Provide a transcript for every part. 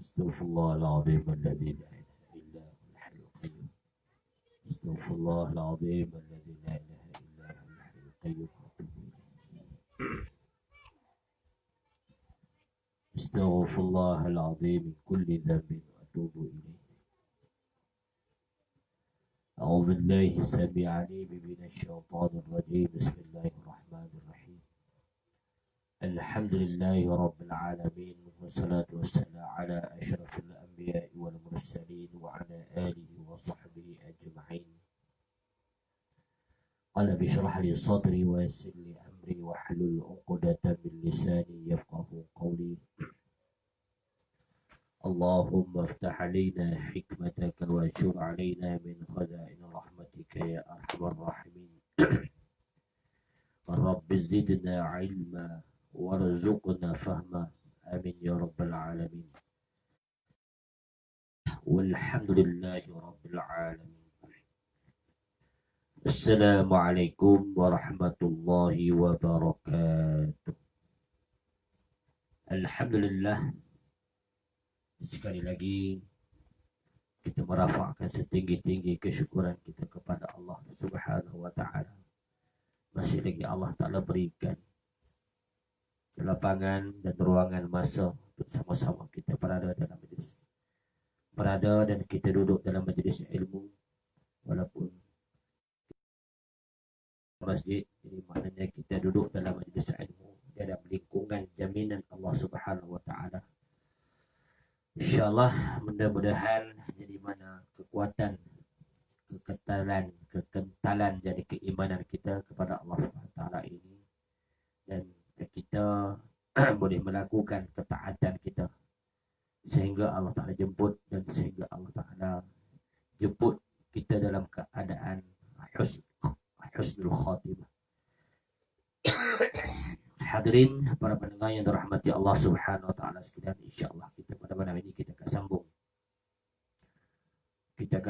استغفر الله العظيم الذي لا إله إلا هو الحي القيوم. استغفر الله العظيم الذي لا إله إلا هو الحي القيوم وأتوب إليه. استغفر الله العظيم من كل ذنب وأتوب إليه. أعوذ بالله السميع العليم من الشيطان الرجيم. بسم الله الرحمن الرحيم. الحمد لله رب العالمين، والصلاة والسلام على أشرف الأنبياء والمرسلين وعلى آله وصحبه أجمعين. قال اشرح لي صدري ويسر لي أمري واحلل عقدة من لساني يفقه قولي. اللهم افتح علينا حكمتك وانشر علينا من خزائن رحمتك يا أرحم الراحمين. رب زدنا علما وارزقنا فهما، آمين يا رب العالمين. والحمد لله رب العالمين. السلام عليكم ورحمة الله وبركاته. Alhamdulillah, sekali lagi kita merafakkan setinggi-tinggi kesyukuran kita kepada Allah Subhanahu wa Ta'ala. Masih lagi Allah Ta'ala berikan lapangan dan ruangan masa untuk sama-sama kita berada dalam majlis, dan kita duduk dalam majlis ilmu, walaupun masjid, jadi maknanya kita duduk dalam majlis ilmu dalam lingkungan jaminan Allah Subhanahu wa Ta'ala. InsyaAllah mudah-mudahan jadi mana kekuatan, kekentalan jadi keimanan kita kepada Allah Subhanahu wa Ta'ala ini, dan kita boleh melakukan ketaatan kita sehingga Allah Ta'ala jemput, dan sehingga Allah Ta'ala jemput kita dalam keadaan husnul khatimah. Hadirin para pendengar yang dirahmati Allah Subhanahu wa Ta'ala sekalian, insyaallah kita pada malam ini kita akan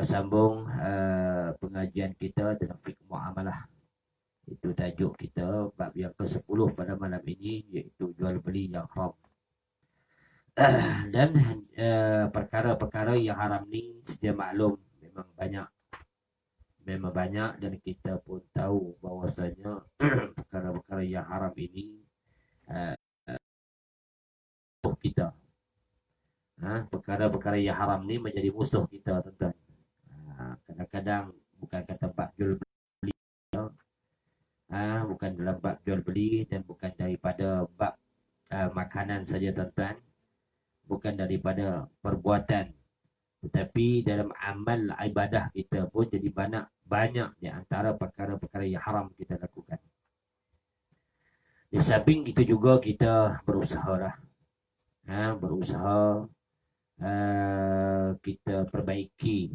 sambung pengajian kita dalam fiqh muamalah. Itu tajuk kita bab yang ke-10 pada malam ini, iaitu jual beli yang haram. Dan perkara-perkara yang haram ni sedia maklum memang banyak, dan kita pun tahu bahawasanya perkara-perkara yang haram ini musuh kita. Perkara-perkara yang haram ni menjadi musuh kita, tuan-tuan. Kadang-kadang bukan kata bab jual beli, bukan dalam bab jual beli, dan bukan daripada bab makanan saja, tuan-tuan, bukan daripada perbuatan, tetapi dalam amal ibadah kita pun jadi banyak di antara perkara-perkara yang haram kita lakukan. Di samping itu juga kita berusaha kita perbaiki,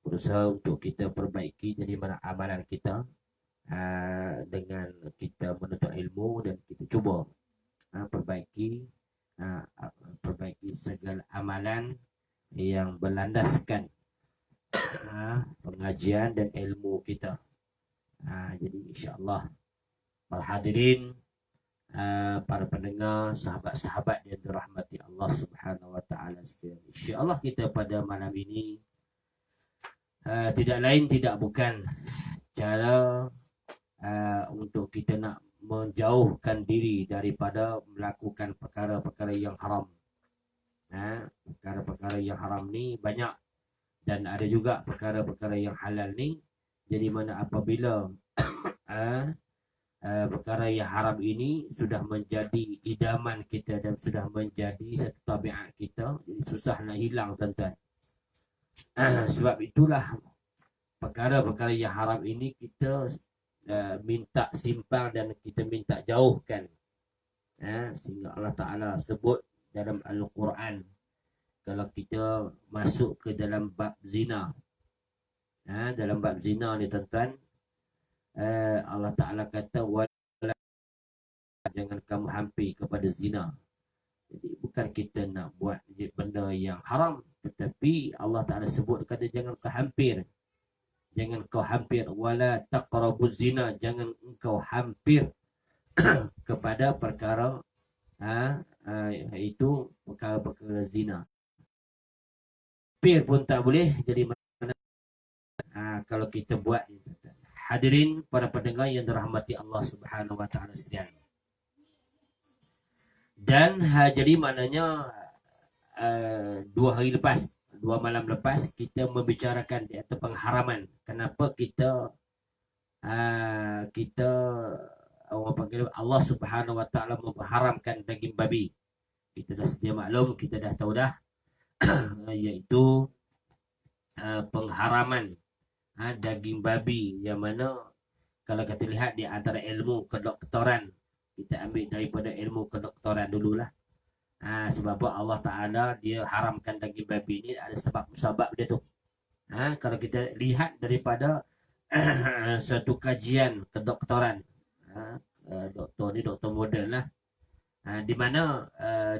berusaha untuk kita perbaiki jadi mana amalan kita, dengan kita menuntut ilmu, dan kita cuba perbaiki segala amalan yang berlandaskan pengajian dan ilmu kita. Jadi insyaAllah para hadirin, para pendengar, sahabat-sahabat yang dirahmati Allah Subhanahu wa Ta'ala sekalian, insyaAllah kita pada malam ini tidak lain tidak bukan cara untuk kita nak menjauhkan diri daripada melakukan perkara-perkara yang haram. Perkara-perkara yang haram ni banyak, dan ada juga perkara-perkara yang halal ni. Jadi mana apabila perkara yang haram ini sudah menjadi idaman kita dan sudah menjadi satu tabiat kita, jadi susah nak hilang, tuan-tuan. Sebab itulah perkara-perkara yang haram ini kita minta simpang dan kita minta jauhkan, sehingga Allah Ta'ala sebut dalam Al-Quran, kalau kita masuk ke dalam bab zina, dalam bab zina ni, tuan-tuan, Allah Ta'ala kata jangan kamu hampir kepada zina. Jadi bukan kita nak buat benda yang haram, tetapi Allah Ta'ala sebut, kata jangan kau hampir, wala taqrabuz zina, jangan engkau hampir kepada perkara Iaitu perkara-perkara zina. Pir pun tak boleh. Jadi kalau kita buat. Hadirin para pendengar yang dirahmati Allah Subhanahu Wa Taala sekalian. Dan jadi maknanya 2 hari lepas, 2 malam lepas kita membicarakan di atas pengharaman. Kenapa kita orang panggil Allah Subhanahu Wa Taala mengharamkan daging babi. Kita dah sedia maklum, kita dah tahu dah iaitu pengharaman daging babi, yang mana kalau kita lihat di antara ilmu kedoktoran, kita ambil daripada ilmu kedoktoran dululah. Sebab apa Allah Ta'ala dia haramkan daging babi ni, ada sebab-sebab dia tu. Kalau kita lihat daripada satu kajian kedoktoran, doktor ni doktor moden lah, di mana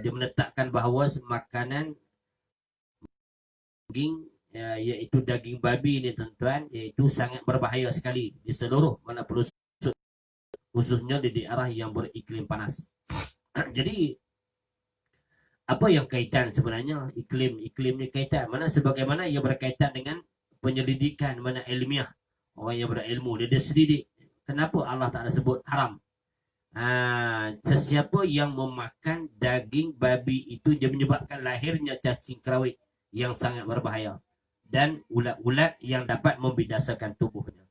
dia menetapkan bahawa makanan daging, iaitu daging babi ni tuan-tuan, iaitu sangat berbahaya sekali di seluruh mana pelosok, khususnya di daerah yang beriklim panas. Jadi apa yang kaitan sebenarnya iklim ni kaitan mana, sebagaimana ia berkaitan dengan penyelidikan mana ilmiah. Orang yang berilmu dia selidik kenapa Allah Ta'ala sebut haram. Sesiapa yang memakan daging babi itu dia menyebabkan lahirnya cacing kerawit yang sangat berbahaya dan ulat-ulat yang dapat membinasakan tubuhnya.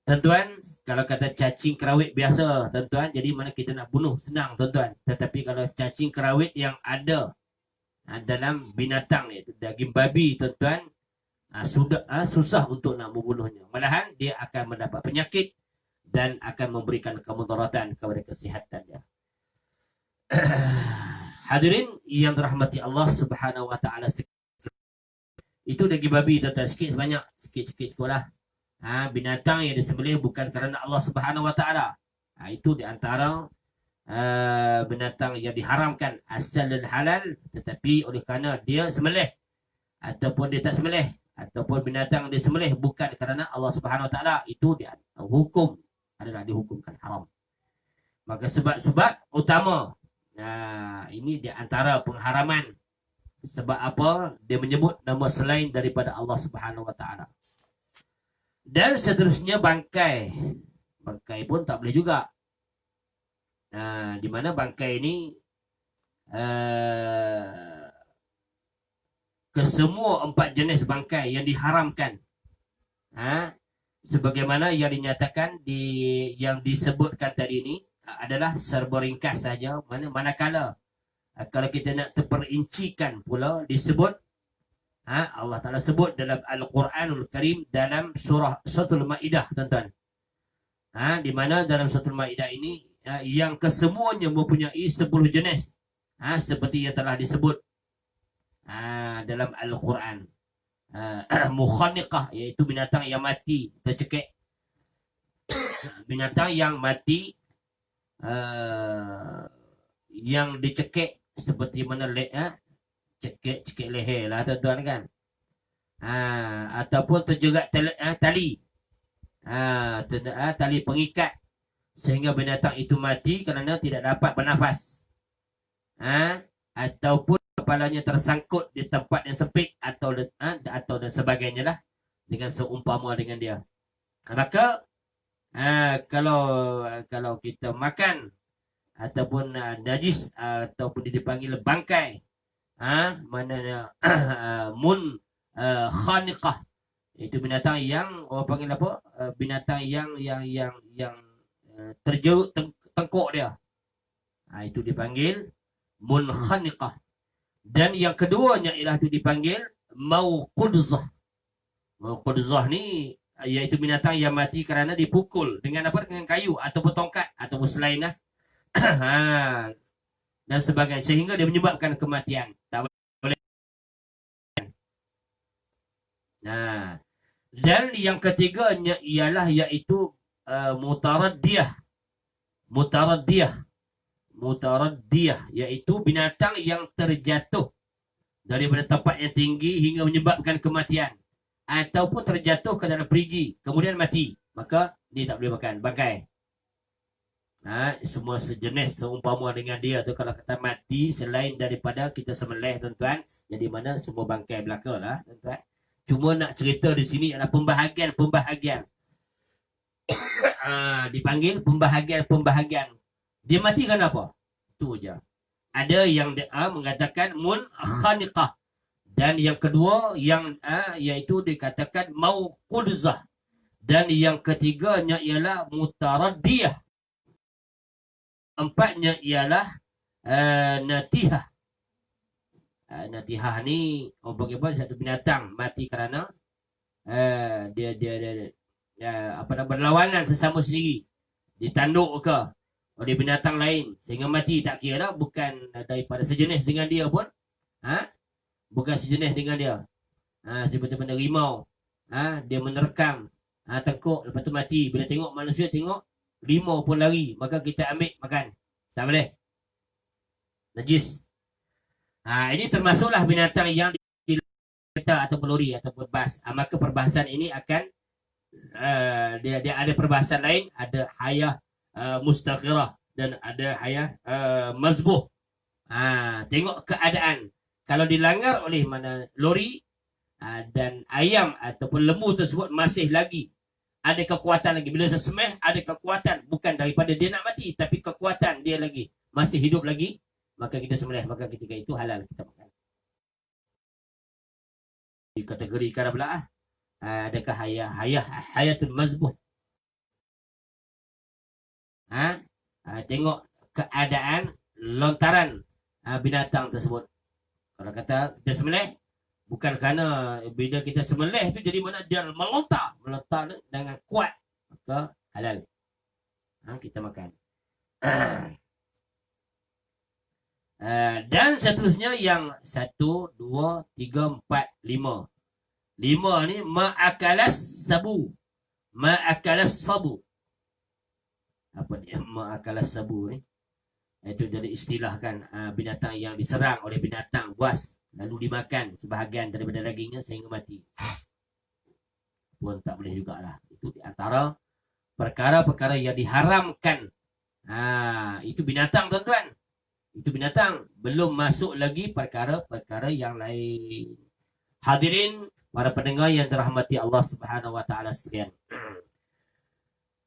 Tuan-tuan, kalau kata cacing kerawit biasa, tuan-tuan, jadi mana kita nak bunuh senang, tuan-tuan. Tetapi kalau cacing kerawit yang ada dalam binatang, iaitu daging babi, tuan-tuan, susah untuk nak membunuhnya. Malahan dia akan mendapat penyakit dan akan memberikan kemudaratan kepada kesihatannya. Hadirin yang dirahmati Allah Subhanahu Wa Taala, itu daging babi, tuan-tuan, sikit sebanyak, sikit-sikit sekolah. Binatang yang disembelih bukan kerana Allah Subhanahu Wa Taala. Itu di antara binatang yang diharamkan asal dan halal, tetapi oleh kerana dia sembelih ataupun dia tak sembelih, ataupun binatang dia sembelih bukan kerana Allah Subhanahu Wa Taala, itu dia hukum adalah dihukumkan haram. Maka sebab-sebab utama, ini di antara pengharaman. Sebab apa? Dia menyebut nama selain daripada Allah Subhanahu Wa Taala. Dan seterusnya bangkai. Bangkai pun tak boleh juga. Di mana bangkai ini kesemua 4 jenis bangkai yang diharamkan. Sebagaimana yang dinyatakan yang disebutkan tadi ini adalah serba ringkas saja. Manakala kalau kita nak terperincikan pula disebut, Allah Ta'ala sebut dalam Al-Quranul Karim dalam Suratul Ma'idah, tuan-tuan. Di mana dalam Suratul Ma'idah ini yang kesemuanya mempunyai 10 jenis, seperti yang telah disebut dalam Al-Quran. Mukhaniqah, iaitu binatang yang mati tercekik. Binatang yang mati yang dicekik seperti mana cekik leher lah, tuan-tuan kan. Ataupun terjerat tali tali pengikat sehingga binatang itu mati kerana tidak dapat bernafas, ataupun kepalanya tersangkut di tempat yang sempit atau dan sebagainya lah, dengan seumpama dengan dia. Maka kalau kita makan ataupun najis ataupun dipanggil bangkai, mana khaniqah, itu binatang yang orang panggil apa, binatang yang terjerut tengkuk dia, itu dipanggil munkhaniqah. Dan yang keduanya ialah itu dipanggil mauqudzah. Mauqudzah ni iaitu binatang yang mati kerana dipukul dengan apa, dengan kayu ataupun tongkat ataupun selain lah. Dan sebagainya, sehingga dia menyebabkan kematian. Tak boleh. Dan yang ketiganya ialah iaitu mutaraddiyah. Mutaraddiyah iaitu binatang yang terjatuh daripada tempat yang tinggi hingga menyebabkan kematian, ataupun terjatuh ke dalam perigi kemudian mati, maka dia tak boleh makan, bangkai. semua sejenis seumpama dengan dia tu, kalau kata mati selain daripada kita sembelih tuan-tuan, jadi mana semua bangkai belaka lah tuan-tuan. Cuma nak cerita di sini adalah pembahagian dipanggil pembahagian. Dia mati kerana apa? Tu je. Ada yang mengatakan munkhaniqah, dan yang kedua yang iaitu dikatakan mauqulzah, dan yang ketiganya ialah mutaraddiyah. Empatnya ialah natihah. Natihah ni bagaimana satu binatang mati kerana dia berlawanan sesama sendiri, ditanduk ke oleh binatang lain sehingga mati. Tak kira lah, bukan daripada sejenis dengan dia pun, bukan sejenis dengan dia, seperti benda rimau, dia menerkam tengkuk, lepas tu mati. Bila tengok manusia, tengok rimau pun lari, maka kita ambil makan, tak boleh, najis. Ini termasuklah binatang yang kereta atau lori atau bas. Maka perbahasan ini akan dia ada perbahasan lain, ada hayah mustaghirah dan ada hayah mazbuh. Tengok keadaan. Kalau dilanggar oleh mana lori dan ayam ataupun lembu tersebut masih lagi ada kekuatan lagi. Bila sesembelih ada kekuatan, bukan daripada dia nak mati, tapi kekuatan dia lagi masih hidup lagi, maka kita sembelih. Maka ketika itu halal kita makan. Dikategorikan pula adakah hayatul mazbuh. Tengok keadaan lontaran binatang tersebut. Kalau kata kita sembelih, bukan kerana bila kita sembelih tu jadi mana dia melontar dengan kuat, maka halal kita makan. Dan seterusnya yang 1, 2, 3, 4, 5. 5 ni ma'akalas sabu. Apa dia ma'akalas sabu ni? Itu dari istilah kan, binatang yang diserang oleh binatang buas lalu dimakan sebahagian daripada dagingnya sehingga mati. Pun tak boleh jugalah. Itu di antara perkara-perkara yang diharamkan. Itu binatang tuan-tuan. Itu binatang. Belum masuk lagi perkara-perkara yang lain. Hadirin para pendengar yang dirahmati Allah Subhanahu wa taala sekalian.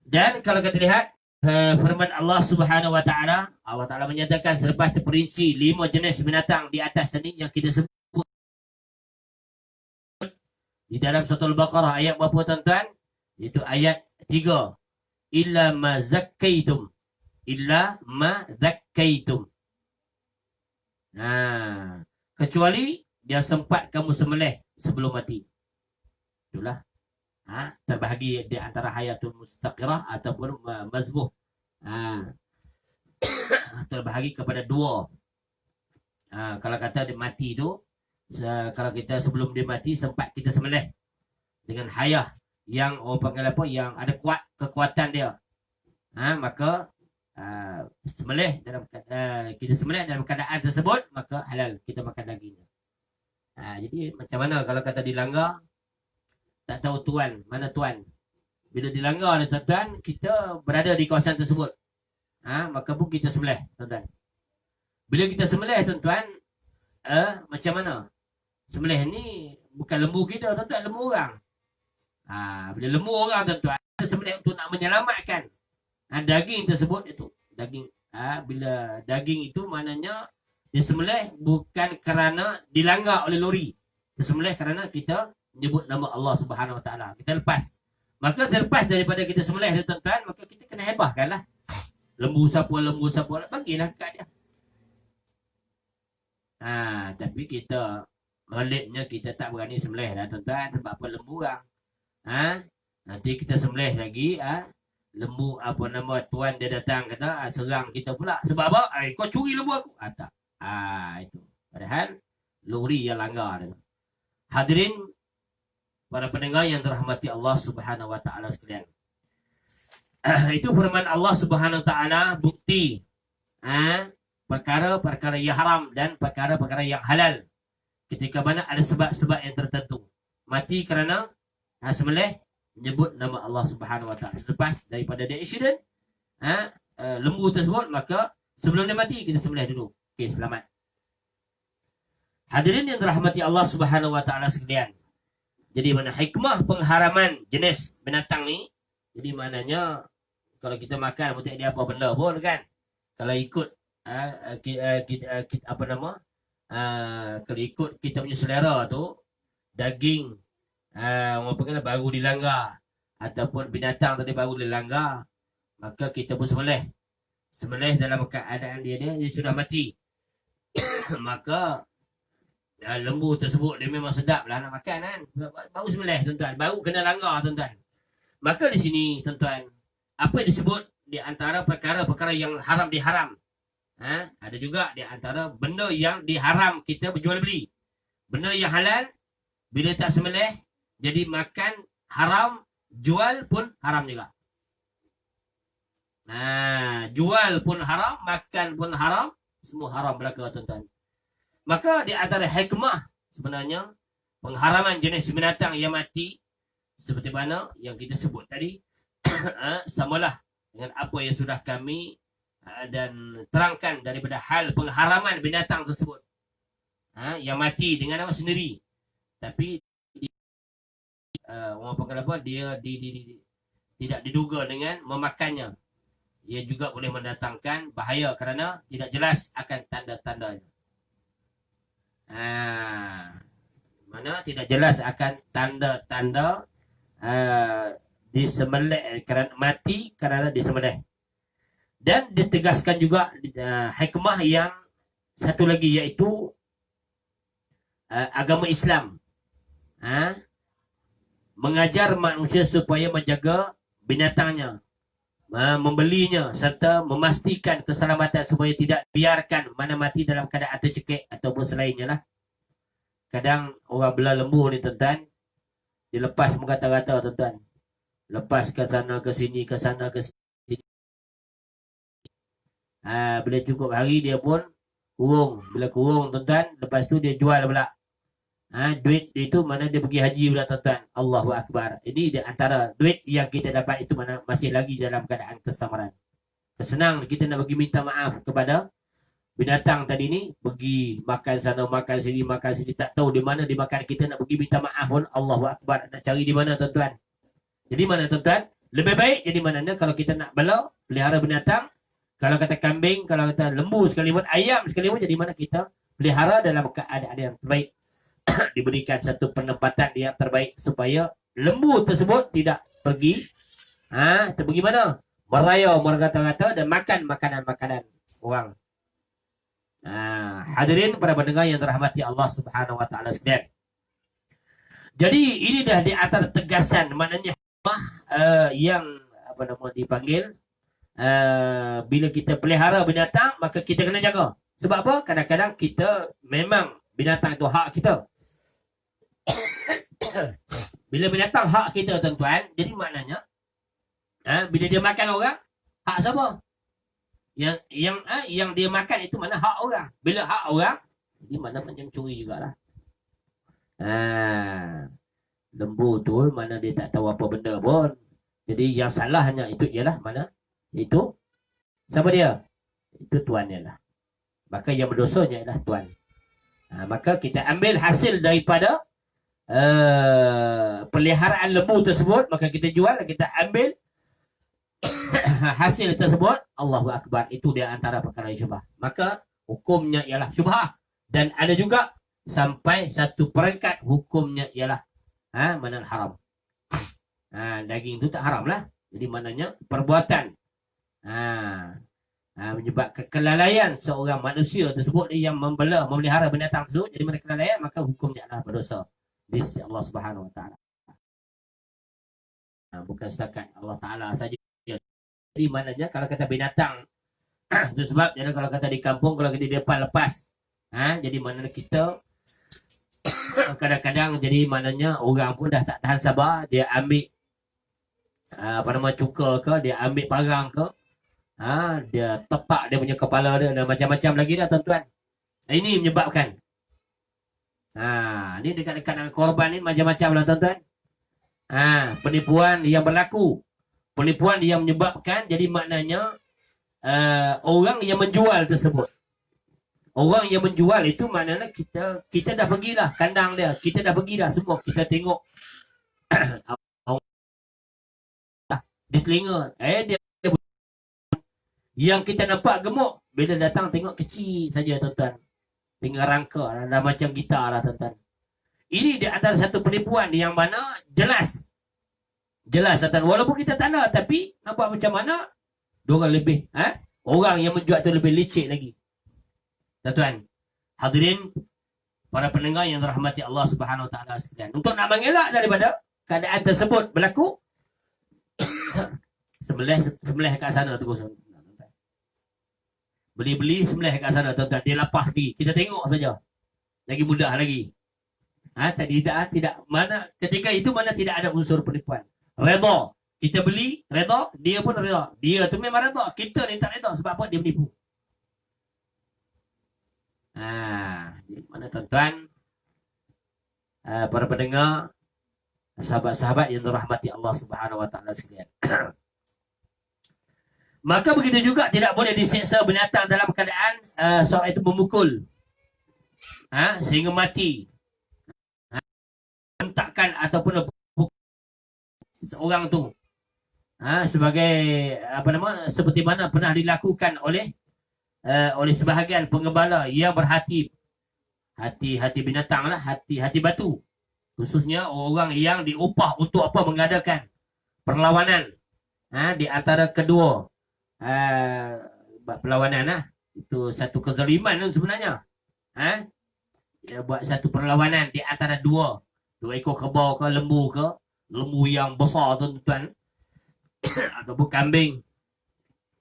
Dan kalau kita lihat firman Allah Subhanahu wa taala, Allah Taala menyatakan selepas terperinci 5 jenis binatang di atas tadi yang kita sebut di dalam surah Al-Baqarah ayat berapa tuan-tuan? Itu ayat 3. Illa ma zakkaitum. Kecuali dia sempat kamu sembelih sebelum mati. Itulah terbahagi di antara hayatul mustaqirah ataupun mazbuh. Terbahagi kepada 2. Kalau kata dia mati tu, kalau kita sebelum dia mati sempat kita sembelih dengan hayah yang panggil apa, yang ada kuat kekuatan dia, maka sembelih dalam kita sembelih dalam keadaan tersebut, maka halal kita makan dagingnya. Jadi macam mana kalau kata dilanggar, tak tahu tuan, mana tuan. Bila dilanggar ni tuan-tuan, kita berada di kawasan tersebut, maka pun kita sembelih tuan-tuan. Bila kita sembelih tuan-tuan, macam mana? Sembelih ni bukan lembu kita tuan-tuan, lembu orang. Bila lembu orang tuan-tuan, kita sembelih untuk nak menyelamatkan daging tersebut itu. Daging, bila daging itu maknanya disembelih bukan kerana dilanggar oleh lori. Disembelih kerana kita menyebut nama Allah Subhanahu wa taala. Kita lepas. Maka selepas daripada kita sembelih tuan-tuan, maka kita kena hebahkanlah. Lembu siapa bagilah kat dia. Tapi kita melitnya kita tak berani sembelih dah tuan-tuan, sebab apa, lembu orang. Nanti kita sembelih lagi, lembu apa nama tuan dia datang kata serang kita pula. Sebab apa? Kau curi lembu aku. Tak. Itu. Padahal lori yang langgar dia. Hadirin para pendengar yang dirahmati Allah Subhanahu wa taala sekalian. Itu firman Allah Subhanahu wa taala, bukti perkara-perkara yang haram dan perkara-perkara yang halal. Ketika mana ada sebab-sebab yang tertentu. Mati kerana sembelih menyebut nama Allah Subhanahu wa taala. Selepas daripada dia accident, lembu tersebut, maka sebelum dia mati kita sembelih dulu. Okey, selamat. Hadirin yang dirahmati Allah Subhanahu wa taala sekalian. Jadi mana hikmah pengharaman jenis binatang ni? Jadi maknanya kalau kita makan pun tak ada apa benda pun kan. Kalau ikut apa nama? Kalau ikut kita punya selera tu, daging orang panggil baru dilanggar ataupun binatang tadi baru dilanggar, maka kita pun sembelih dalam keadaan dia sudah mati. Maka lembu tersebut dia memang sedap lah nak makan kan, baru sembelih tuan-tuan, baru kena langgar tuan-tuan. Maka di sini tuan-tuan, apa yang disebut di antara perkara-perkara yang haram diharam, ada juga di antara benda yang diharam kita berjual beli. Benda yang halal bila tak sembelih jadi makan haram, jual pun haram juga. Jual pun haram, makan pun haram, semua haram belaka tuan-tuan. Maka di antara hikmah sebenarnya pengharaman jenis binatang yang mati seperti mana yang kita sebut tadi, samalah dengan apa yang sudah kami dan terangkan daripada hal pengharaman binatang tersebut, yang mati dengan nama sendiri, tapi orang panggil apa, dia tidak diduga dengan memakannya. Ia juga boleh mendatangkan bahaya kerana tidak jelas akan tanda-tandanya. Mana tidak jelas akan tanda-tanda disembelih kerana mati kerana disembelih. Dan ditegaskan juga hikmah yang satu lagi, iaitu agama Islam mengajar manusia supaya menjaga binatangnya, membelinya serta memastikan keselamatan supaya tidak biarkan mana mati dalam keadaan tercekik ataupun selainnya lah. Kadang orang belah lembu ni tuan-tuan, dia lepas mengata-kata tuan-tuan, lepas ke sana ke sini, ke sana ke sini. Bila cukup hari dia pun kurung. Bila kurung tuan-tuan, lepas tu dia jual pula. Duit itu mana dia pergi haji pula tuan-tuan. Allahu Akbar. Ini di antara duit yang kita dapat itu mana masih lagi dalam keadaan kesamaran. Kesenang kita nak pergi minta maaf kepada binatang tadi ni, pergi makan sana makan sini, tak tahu di mana dimakan, kita nak pergi minta maaf pun Allahu Akbar, nak cari di mana tuan-tuan. Jadi mana tuan-tuan, lebih baik jadi mana kalau kita nak bela pelihara binatang, kalau kata kambing, kalau kata lembu sekalipun, ayam sekalipun, jadi mana kita pelihara dalam keadaan yang terbaik. Diberikan satu penempatan yang terbaik supaya lembu tersebut tidak pergi pergi mana, merayau, mergata-gata dan makan makanan-makanan orang. Hadirin para pendengar yang dirahmati Allah Subhanahu wa taala sekalian. Jadi ini dah di antara tegasan, maknanya yang apa nama dipanggil, bila kita pelihara binatang maka kita kena jaga. Sebab apa? Kadang-kadang kita memang binatang itu hak kita. Bila binatang hak kita tuan-tuan, jadi maknanya bila dia makan orang, hak siapa? Yang dia makan itu mana hak orang. Bila hak orang, jadi mana macam curi jugalah. Lembu tu mana dia tak tahu apa benda pun. Jadi yang salahnya itu ialah mana? Itu siapa dia? Itu tuannya lah. Maka yang berdosanya ialah tuan. Maka kita ambil hasil daripada peliharaan lembu tersebut, maka kita jual, kita ambil hasil tersebut. Allahu Akbar. Itu dia antara perkara yang syubhah. Maka hukumnya ialah syubhah. Dan ada juga sampai satu peringkat hukumnya ialah mana haram. Daging itu tak haram lah. Jadi maknanya perbuatan menyebabkan kelalaian seorang manusia tersebut yang memelihara binatang tersebut, jadi mana kelalaian, maka hukumnya adalah berdosa di sisi Allah Subhanahu wa taala. Bukan setakat Allah Taala saja. Jadi maknanya kalau kata binatang itu sebab jadi kalau kata di kampung, kalau kita di depan lepas, jadi maknanya kita kadang-kadang jadi maknanya orang pun dah tak tahan sabar, dia ambil apa nama cuka ke, dia ambil parang ke, dia tepak dia punya kepala dia dan macam-macam lagi dah tuan-tuan. Ini menyebabkan ni dekat-dekat dengan korban ni macam-macam lah tuan-tuan. Penipuan yang berlaku, penipuan yang menyebabkan jadi maknanya orang yang menjual tersebut. Orang yang menjual itu maknanya kita dah pergilah kandang dia, kita dah pergilah semua, kita tengok dia telinga, dia yang kita nampak gemuk, bila datang tengok kecil saja tuan-tuan, tinggal rangka dah macam gitar lah tuan-tuan. Ini di antara satu penipuan yang mana jelas tuan-tuan, walaupun kita tak nak, tapi nampak macam mana diorang lebih orang yang menjual tu lebih licik lagi tuan-tuan. Hadirin para pendengar yang dirahmati Allah Subhanahu Wa Taala sekalian, untuk nak mengelak daripada keadaan tersebut berlaku, sembelih kat sana terus. Beli sembelih kat sana tuan-tuan, dia lapas lagi, kita tengok saja, lagi mudah lagi. Tidak mana ketika itu mana tidak ada unsur penipuan. Redha, kita beli redha, dia pun redha, dia tu memang redha, kita ni tak redha. Sebab apa? Dia menipu. Mana tuan-tuan, para pendengar, sahabat-sahabat yang dirahmati Allah Subhanahu Wa Taala sekalian. Maka begitu juga tidak boleh disiksa binatang dalam keadaan seorang itu memukul sehingga mati, hentakkan ataupun seorang tu sebagai seperti mana pernah dilakukan oleh sebahagian penggembala yang berhati binatang lah, hati batu, khususnya orang yang diupah untuk apa, mengadakan perlawanan di antara kedua perlawanan itu satu kezaliman sebenarnya. Dia buat satu perlawanan di antara dua ekor kerbau ke lembu yang besar tuan-tuan ataupun kambing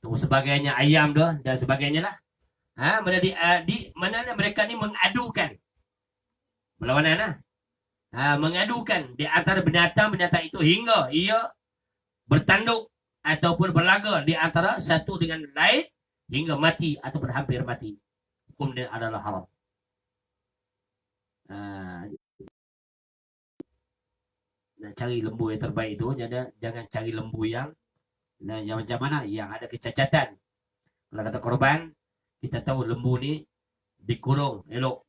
atau sebagainya, ayam dah dan sebagainya lah. Mana mereka ni mengadukan perlawanan lah. Mengadukan di antara binatang-binatang itu hingga ia bertanduk ataupun berlaga di antara satu dengan lain hingga mati ataupun hampir mati. Hukum dia adalah haram. Nak cari lembu yang terbaik tu, jangan cari lembu yang macam mana, yang ada kecacatan. Kalau kata korban, kita tahu lembu ni dikurung elok,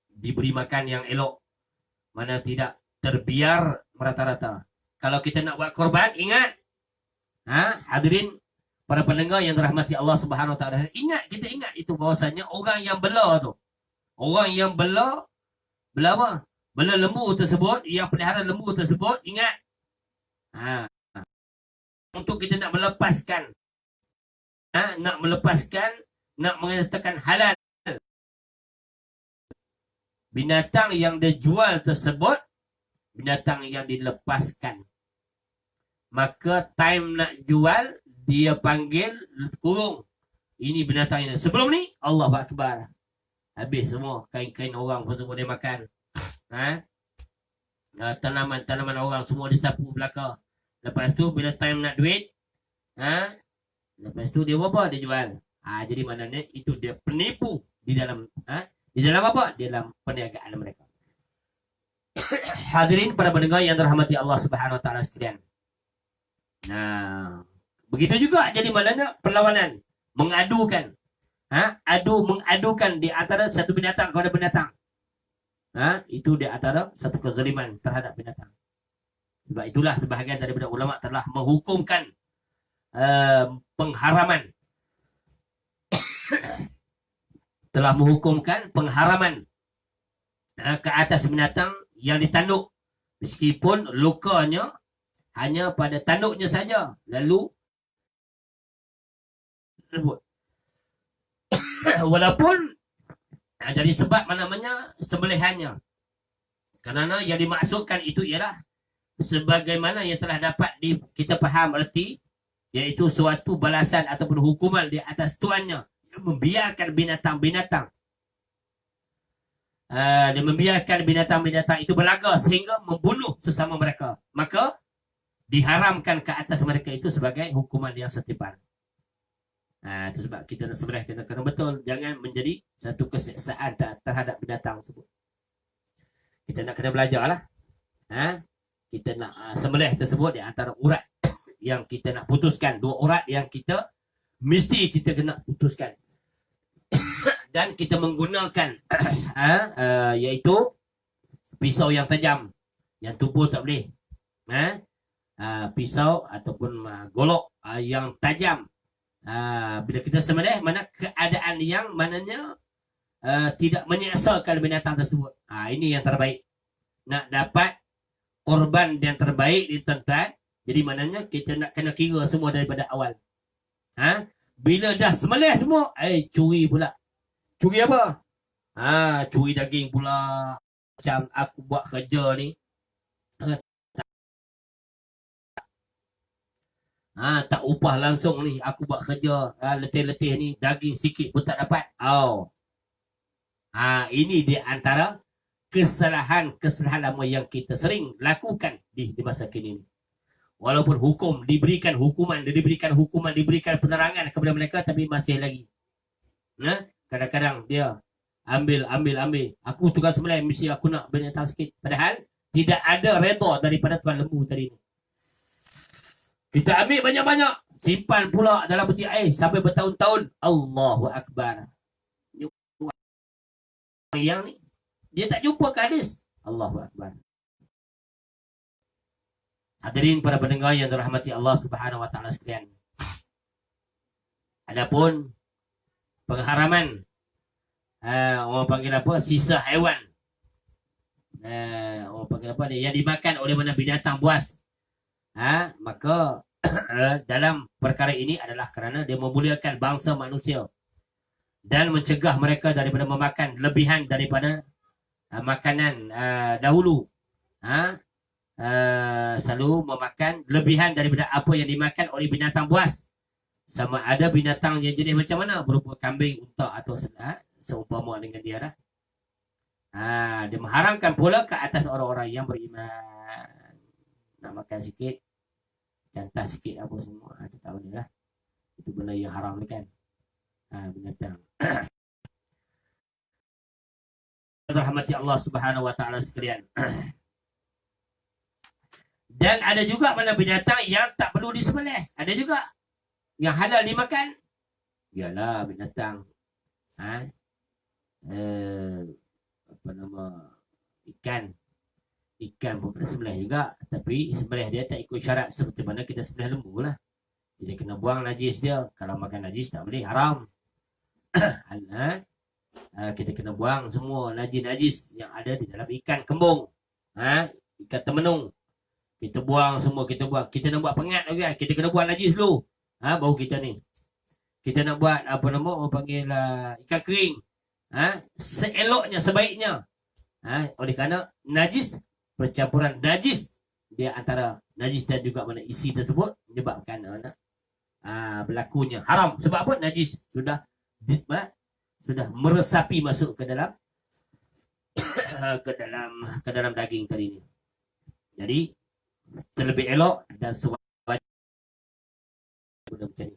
diberi makan yang elok, mana tidak terbiar merata-rata. Kalau kita nak buat korban, ingat, hadirin para pendengar yang dirahmati Allah Subhanahu Wa Taala, kita ingat itu bahwasanya orang yang bela tu, orang yang bela apa? Bela lembu tersebut, yang pelihara lembu tersebut, ingat, untuk kita nak melepaskan, nak mengatakan halal binatang yang dijual tersebut, binatang yang dilepaskan, maka time nak jual dia panggil kurung, ini binatang ini. Sebelum ni Allahu Akbar, habis semua kain-kain orang pun semua dia makan, tanaman orang semua disapu belaka. Lepas tu bila time nak duit, lepas tu dia apa? Dia jual. Jadi maknanya itu dia penipu di dalam apa? Di dalam perniagaan mereka. Hadirin para pendengar yang dirahmati Allah Subhanahu Wa Taala sekalian. Begitu juga jadi maknanya perlawanan, mengadukan, mengadukan di antara satu binatang kepada binatang. Itu di antara satu kezaliman terhadap binatang. Sebab itulah sebahagian daripada ulama telah menghukumkan pengharaman ke atas binatang yang ditanduk, meskipun lukanya hanya pada tanduknya saja, lalu walaupun jadi sebab namanya sembelihannya, kerana yang dimaksudkan itu ialah sebagaimana yang telah dapat kita faham erti, iaitu suatu balasan ataupun hukuman di atas tuannya yang membiarkan binatang-binatang itu berlaga sehingga membunuh sesama mereka, maka diharamkan ke atas mereka itu sebagai hukuman yang setimpal. Itu sebab kita nak sembelih, kita kena betul, jangan menjadi satu keseksaan terhadap binatang tersebut. Kita nak kena belajar lah. Kita nak sembelih tersebut di antara urat yang kita nak putuskan, dua urat yang kita mesti kita kena putuskan. Dan kita menggunakan iaitu pisau yang tajam, yang tumpul tak boleh. Pisau ataupun golok yang tajam. Bila kita sembelih, mana keadaan yang mananya tidak menyeksakan binatang tersebut. Ini yang terbaik. Nak dapat korban yang terbaik di tuan-tuan, jadi maknanya kita nak kena kira semua daripada awal. Bila dah sembelih semua, curi pula. Curi apa? Curi daging pula. Macam aku buat kerja ni. Tak upah langsung ni. Aku buat kerja letih-letih ni. Daging sikit pun tak dapat. Ini di antara kesalahan lama yang kita sering lakukan di masa kini ni. Walaupun diberikan hukuman, diberikan penerangan kepada mereka, tapi masih lagi. Kadang-kadang dia ambil. Aku tukar sembelih, mesti aku nak binatang sikit. Padahal tidak ada redha daripada Tuan Lembu tadi ni. Kita ambil banyak-banyak, simpan pula dalam peti air sampai bertahun-tahun. Allahu Akbar. Yang ni dia tak jumpa ke hadis. Allahu Akbar. Hadirin para pendengar yang dirahmati Allah Subhanahu wa taala sekalian. Adapun pengharaman orang panggil apa? Sisa haiwan. Orang panggil apa ni? Yang dimakan oleh mana binatang buas. Maka dalam perkara ini adalah kerana dia memuliakan bangsa manusia dan mencegah mereka daripada memakan lebihan daripada makanan dahulu. Selalu memakan lebihan daripada apa yang dimakan oleh binatang buas. Sama ada binatang yang jenis macam mana, berupa kambing, unta atau seumpama dengan dia lah. Dia mengharamkan pula ke atas orang-orang yang beriman. Nak makan sikit, cantas sikit apa semua, kita tahu ni lah. Itu benda yang haram ni kan. Binatang. Rahmati Allah Subhanahu wa taala sekalian. Dan ada juga mana binatang yang tak perlu disembelih. Ada juga yang halal dimakan. Yalah binatang apa nama, ikan pun kena sembelih juga, tapi sembelih dia tak ikut syarat seperti mana kita sembelih lembu lah. Dia kena buang najis dia. Kalau makan najis tak boleh, haram. Kita kena buang semua najis yang ada di dalam ikan kembung, ikan temenung. Kita buang semua, kita nak buat pengat juga, kita kena buang najis dulu. Baru kita ni. Kita nak buat apa nama, orang panggil ikan kering. Seeloknya, sebaiknya. Oleh kerana najis, percampuran najis dia antara najis dan juga mana isi tersebut menyebabkan berlakunya haram. Sebab apa? Najis sudah meresapi masuk ke dalam ke dalam daging tadi ni. Jadi terlebih elok dan sewajarnya macam ni.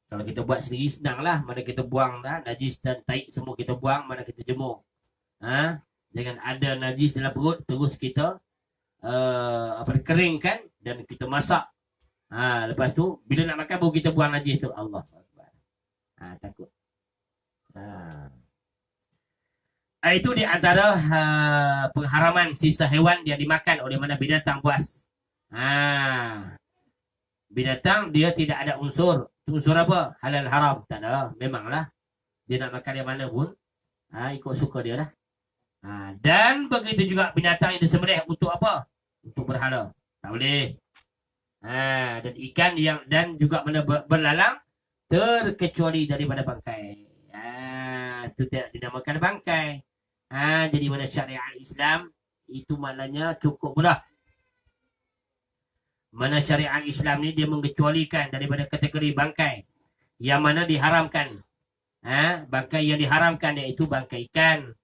Kalau kita buat sendiri senanglah, mana kita buang najis dan taik semua kita buang, mana kita jemur. Jangan ada najis dalam perut terus kita keringkan dan kita masak. Lepas tu bila nak makan baru kita buang najis tu. Allah Akbar. Takut. Itu di antara pengharaman sisa hewan yang dimakan oleh mana binatang buas. Binatang dia tidak ada unsur apa? Halal haram. Tak ada. Memanglah dia nak makan yang mana pun ikut suka dia lah. Dan begitu juga binatang yang disembelih untuk apa? Untuk berhala. Tak boleh. Dan ikan yang dan juga mana berlalang terkecuali daripada bangkai. Itu tidak dinamakan bangkai. Jadi mana syariat Islam itu maknanya cukup mudah. Mana syariat Islam ni dia mengecualikan daripada kategori bangkai yang mana diharamkan. Bangkai yang diharamkan iaitu bangkai ikan.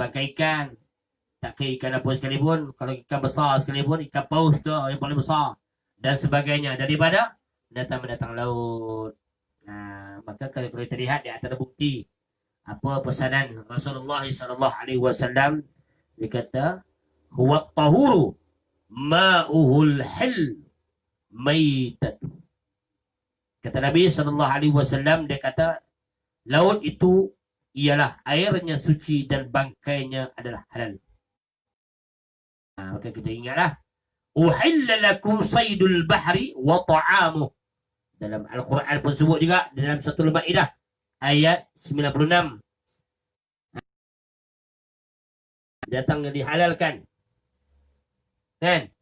Bangkai ikan. Tak kira ikan apa sekalipun. Kalau ikan besar sekalipun, ikan paus tu yang paling besar dan sebagainya daripada binatang-binatang laut. Maka kalau kita lihat di antara bukti apa pesanan Rasulullah sallallahu alaihi wasallam, dia kata huwa tahuru ma'uhul hil maitat. Kata Nabi SAW, dia kata, laut itu ialah airnya suci dan bangkainya adalah halal. Maka kita ingatlah, uhilla lakum saydul bahri wa ta'amuh. Dalam Al-Quran pun sebut juga dalam satu Al-Maidah ayat 96. Datang yang dihalalkan. Kan?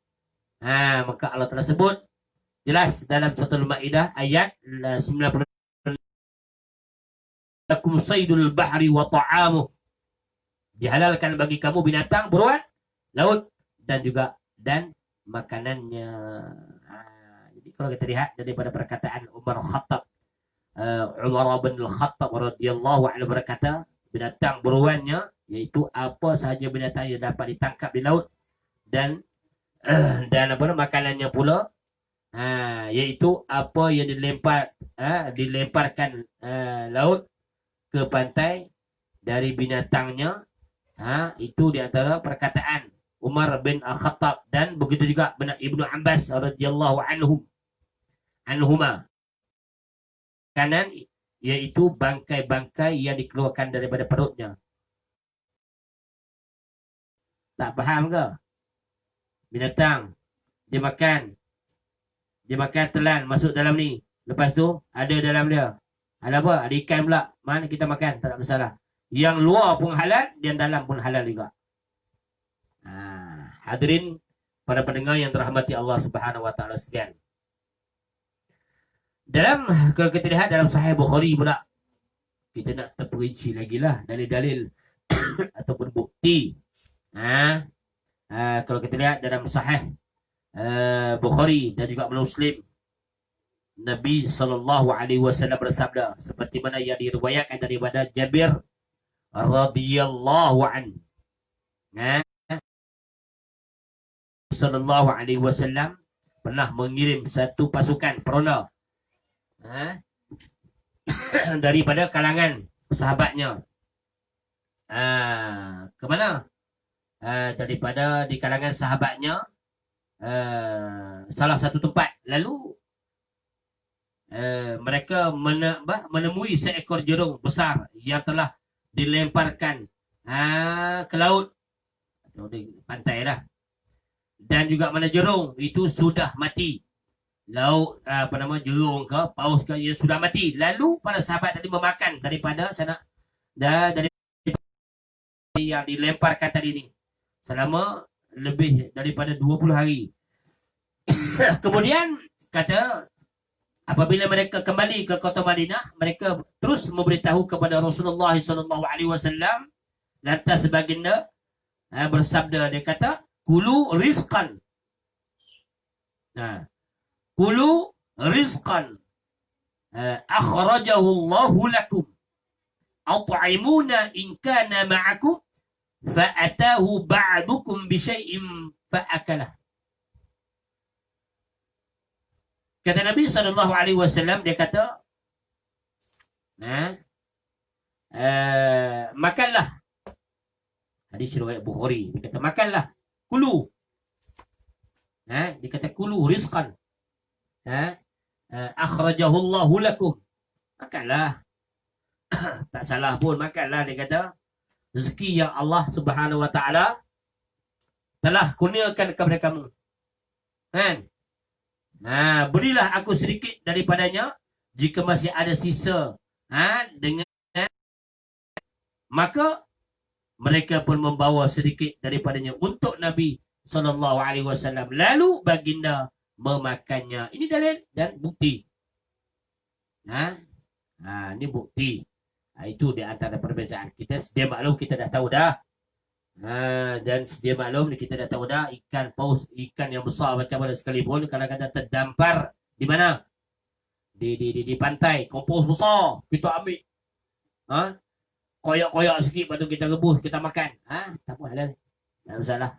Maka Allah telah sebut jelas dalam satu Al-Maidah ayat 96. Lakum saydul bahri wa ta'amuh. Dihalalkan bagi kamu binatang buruan laut dan makanannya. Jadi kalau kita lihat daripada perkataan Umar bin Al-Khattab radhiyallahu anhu berkata, binatang buruannya yaitu apa sahaja binatang yang dapat ditangkap di laut dan makanannya pula yaitu apa yang dilemparkan laut ke pantai dari binatangnya. Itu di antara perkataan Umar bin Al-Khattab, dan begitu juga Ibnu Abbas radhiyallahu anhuma. Kanan yaitu bangkai-bangkai yang dikeluarkan daripada perutnya. Tak faham ke? Binatang dia makan telan masuk dalam ni. Lepas tu ada dalam dia ada apa? Ada ikan pula. Mana kita makan, tak ada masalah. Yang luar pun halal, yang dalam pun halal juga. Hadirin para pendengar yang dirahmati Allah Subhanahu wa taala sekalian. Kalau kita lihat dalam Sahih Bukhari pula, kita nak terperinci lagi lah dalil-dalil ataupun bukti. Kalau kita lihat dalam Sahih Bukhari dan juga Muslim, Nabi SAW bersabda seperti mana yang diriwayatkan daripada Jabir radhiyallahu anhu. Sallallahu alaihi wasallam pernah mengirim satu pasukan peronda daripada kalangan sahabatnya. Ke mana? Daripada di kalangan sahabatnya salah satu tempat. Lalu mereka menemui seekor jerung besar yang telah dilemparkan ke laut atau di pantai lah. Dan juga mana jerung itu sudah mati. Laut jerung ke paus ke ia sudah mati. Lalu para sahabat tadi memakan daripada sana dari yang dilemparkan tadi ni selama lebih daripada 20 hari. Kemudian kata, apabila mereka kembali ke kota Madinah, mereka terus memberitahu kepada Rasulullah SAW. Lantas baginda bersabda, dia kata, kulu rizqan. Kulu rizqan akhrajahu Allahu lakum. At'imuna in kana ma'akum fa'atahu ba'dukum bisyai'in fa'akalah. Kata Nabi SAW, dia kata, makanlah. Hadis riwayat Bukhari. Dia kata, makanlah. Kulu. Dia kata, kulu rizqan. Akhrajahu Allahu lakum. Makanlah. Tak salah pun, makanlah. Dia kata, rezeki yang Allah Subhanahu wa taala telah kurniakan kepada kamu. Berilah aku sedikit daripadanya jika masih ada sisa. Dengan maka mereka pun membawa sedikit daripadanya untuk Nabi SAW. Lalu baginda memakannya. Ini dalil dan bukti. Ini bukti. Itu di antara perbezaan kita. Sedia maklum kita dah tahu dah. Dan sedia maklum kita dah tahu dah, ikan paus, ikan yang besar macam mana sekalipun, kalau kata terdampar di mana? Di pantai, kompos besar, kita ambil. Koyak-koyak sikit, lepas tu kita rebus, kita makan. Tak apa halal. Tak masalah.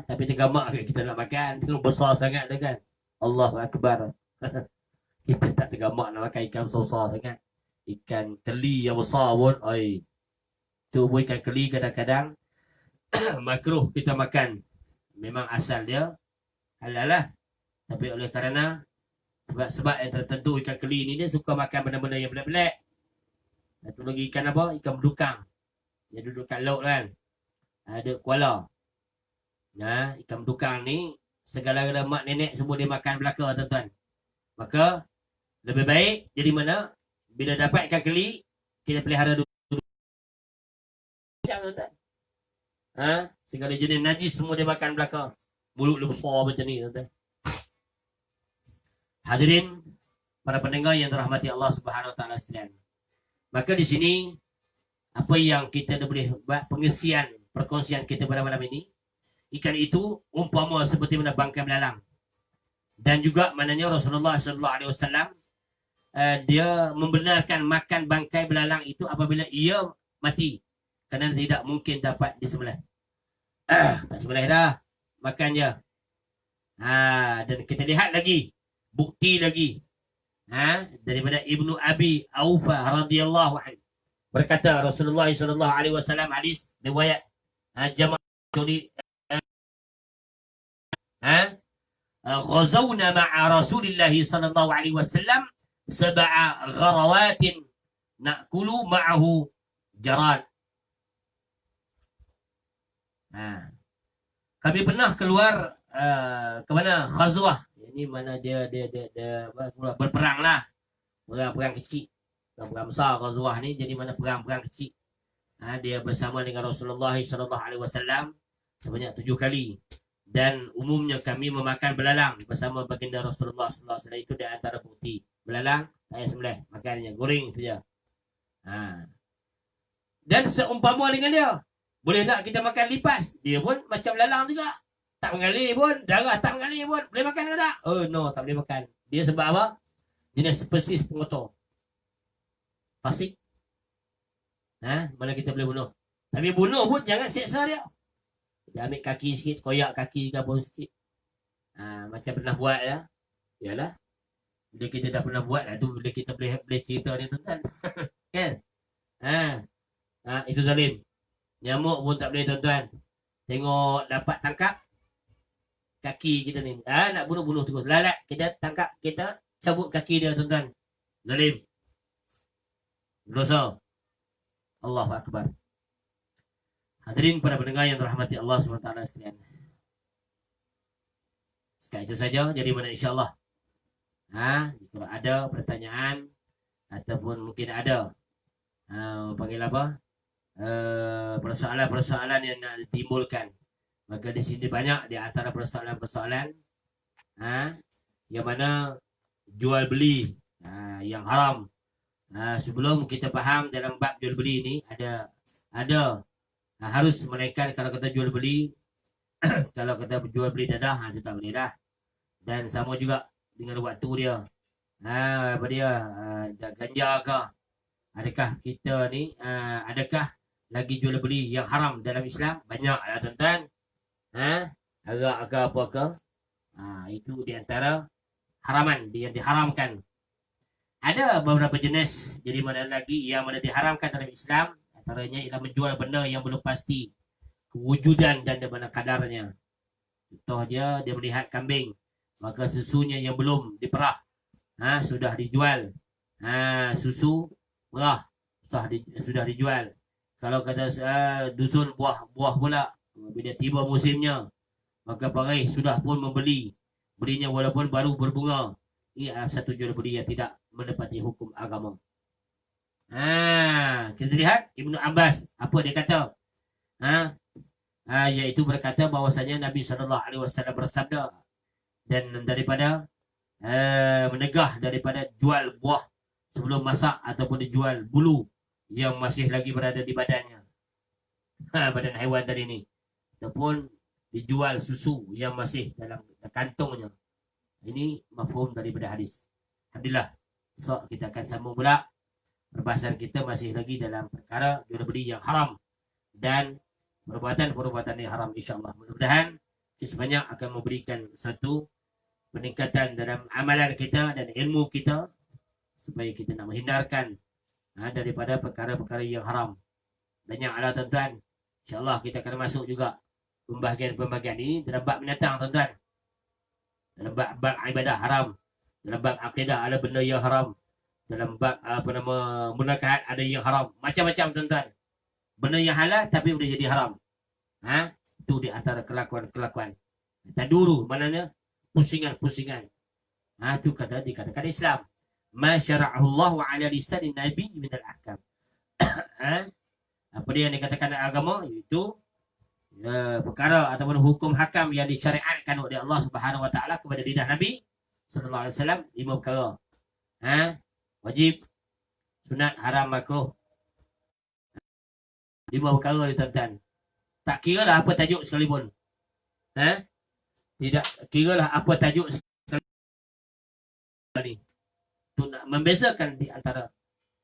Tapi tergamak kita nak makan, tengok besar sangat tu kan. Allahu Akbar. Kita tak tergamak nak makan ikan besar sangat. Ikan keli yang besar pun, tu pun ikan keli kadang-kadang makruh kita makan. Memang asal dia halal lah. Tapi oleh kerana Sebab yang tertentu ikan keli ni dia suka makan benda-benda yang pelik-pelik. Satu lagi ikan apa? Ikan berdukang. Dia duduk kat laut kan. Ada kuala. Ikan berdukang ni segala-gala mak nenek semua dia makan belaka tuan-tuan. Maka lebih baik jadi mana bila dapat ikan keli kita pelihara dulu. Tuan-tuan. Segala jenis najis semua dia makan belaka. Mulut dia besar macam ni tuan-tuan. Hadirin para pendengar yang dirahmati Allah Subhanahu Wa Taala sekalian. Maka di sini apa yang kita boleh buat pengisian perkongsian kita pada malam ini, ikan itu umpama seperti mana bangkai belalang. Dan juga maknanya Rasulullah sallallahu alaihi wasallam dia membenarkan makan bangkai belalang itu apabila ia mati, kerana tidak mungkin dapat disembelih. Tak sembelih dah, makan je. Dan kita lihat lagi bukti lagi daripada Ibnu Abi Aufa radhiyallahu anhu berkata Rasulullah sallallahu alaihi wasallam, hadis riwayat jamaah ghazawna ma'a Rasulillah sallallahu alaihi wasallam sab'a gharawatin na'kulu ma'ahu jarad. Kami pernah keluar ke mana? Ghazwah. Ini mana dia berperang lah. Perang kecil. Perang besar Ghazwah ni jadi mana perang kecil. Dia bersama dengan Rasulullah sallallahu alaihi wasallam sebanyak 7 kali. Dan umumnya kami memakan belalang bersama baginda Rasulullah sallallahu alaihi wasallam. Itu di antara bukti. Belalang saya sembelih, makannya goreng saja. Dan seumpama dengan dia, boleh tak kita makan lipas? Dia pun macam belalang juga. Tak mengalir pun, darah tak mengalir pun. Boleh makan ke tak? Oh no, tak boleh makan. Dia sebab apa? Jenis spesies pengotor. Fasik. Mana kita boleh bunuh? Tapi bunuh pun jangan seksa dia. Kita ambil kaki sikit, koyak kaki ke apa sikit. Macam pernah buat ya. Yalah. Bila kita dah pernah buat lah tu, bila kita boleh cerita ni tuan-tuan. Kan? Itu zalim. Nyamuk pun tak boleh tuan-tuan. Tengok dapat tangkap kaki kita ni. Nak bunuh terus. Lalat kita tangkap, kita cabut kaki dia tuan-tuan. Zalim. Dosa. Allahu Akbar. Hadirin para pendengar yang dirahmati Allah SWT sekalian. Sekali itu saja. Jadi mana insyaAllah. Kalau ada pertanyaan ataupun mungkin ada panggil apa? Persoalan-persoalan yang nak ditimbulkan. Maka di sini banyak di antara persoalan-persoalan yang mana jual beli yang haram. Sebelum kita faham dalam bab jual beli ni ada harus menaikkan kalau kita jual beli kalau kita jual beli dadah itu tak boleh dah. Dan sama juga dengan waktu dia. Apa dia ganja ke? Adakah kita ni adakah lagi jual beli yang haram dalam Islam? Banyak lah tuan-tuan. Arak ke apa ke? Itu di antara haraman yang diharamkan. Ada beberapa jenis jadi mana lagi yang mana diharamkan dalam Islam. Antaranya ialah menjual benda yang belum pasti kewujudan dan di mana kadarnya. Contoh dia melihat kambing, maka susunya yang belum diperah sudah dijual. Susu perah sudah dijual. Kalau kata dusun buah pula, bila tiba musimnya, maka parai sudah pun belinya walaupun baru berbunga. Ini adalah satu jual beli yang tidak menepati hukum agama. Kita lihat Ibnu Abbas apa dia kata. Iaitu berkata bahawasanya Nabi SAW bersabda dan daripada menegah daripada jual buah sebelum masak ataupun dijual bulu yang masih lagi berada di badannya, badan haiwan tadi ni, ataupun dijual susu yang masih dalam kantongnya. Ini mafhum daripada hadis. Alhamdulillah. So kita akan sambung pula perbahasan kita masih lagi dalam perkara jual beli yang haram dan perbuatan yang haram, insyaAllah. Mudah-mudahan sebanyak akan memberikan satu peningkatan dalam amalan kita dan ilmu kita supaya kita nak menghindarkan daripada perkara-perkara yang haram. Banyaklah tuan-tuan. InsyaAllah kita akan masuk juga pembahagian ini dalam bab mendatang tuan-tuan. Dalam bab ibadah haram. Dalam bab akidah ada benda yang haram. Dalam bab apa nama munakahat ada yang haram. Macam-macam tuan-tuan. Benda yang halal tapi boleh jadi haram. Itu di antara kelakuan-kelakuan. Taduru maknanya pusingan-pusingan. Itu dikatakan Islam. Ma syara'ahu Allah wa ala lisan Nabi min al-ahkam. Apa dia yang dikatakan agama iaitu perkara ataupun hukum hakam yang disyariatkan oleh Allah Subhanahu wa taala kepada lidah Nabi sallallahu alaihi wasallam 5 perkara. Wajib, sunat, haram, makruh. 5 perkara ni tuan-tuan. Tak kiralah apa tajuk sekalipun. Tidak kiralah apa tajuk sekalipun ni. Untuk nak membezakan di antara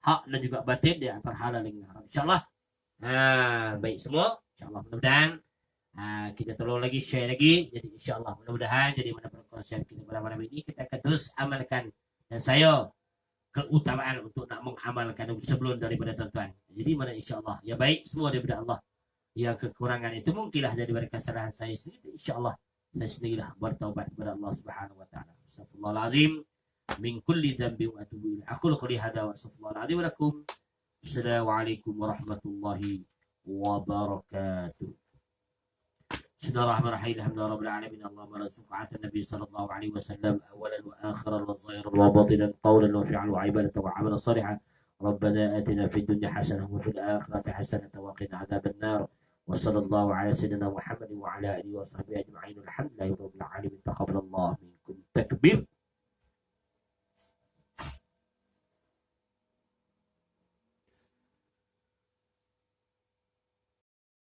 hak dan juga batin, di antara halal dengan haram. InsyaAllah. Baik semua. InsyaAllah mudah-mudahan kita tolong lagi, share lagi. Jadi insyaAllah mudah-mudahan jadi mana perkongsian kita pada malam ini kita akan terus amalkan. Dan saya keutamaan untuk nak mengamalkan sebelum daripada tuan-tuan. Jadi mana insyaAllah. Ya baik semua daripada Allah. Yang kekurangan itu mungkinlah daripada kesalahan saya sendiri. InsyaAllah saya sendirilah bertaubat kepada Allah Subhanahu wa taala. Astagfirullahalazim min kulli dhanbi wa atubu ilaih. Aqulu qouli hadza wa astaghfirullahalazim wa lakum. Assalamualaikum warahmatullahi wabarakatuh. Bismillahirrahmanirrahim. Alhamdulillah rabbil alamin. Allahumma la subhanahu nabi sallallahu alaihi wasallam awalan wa akhiran wa zahiran wa batinan qawlan wa fi'lan wa ibadatan wa amalan salihan. ربنا آتنا في الدنيا حسنة وفي الآخرة حسنة وقنا عذاب النار وصلى الله على سيدنا محمد وعلى آله وصحبه أجمعين. الحمد لله رب العالمين. تقبل الله منكم تكبير.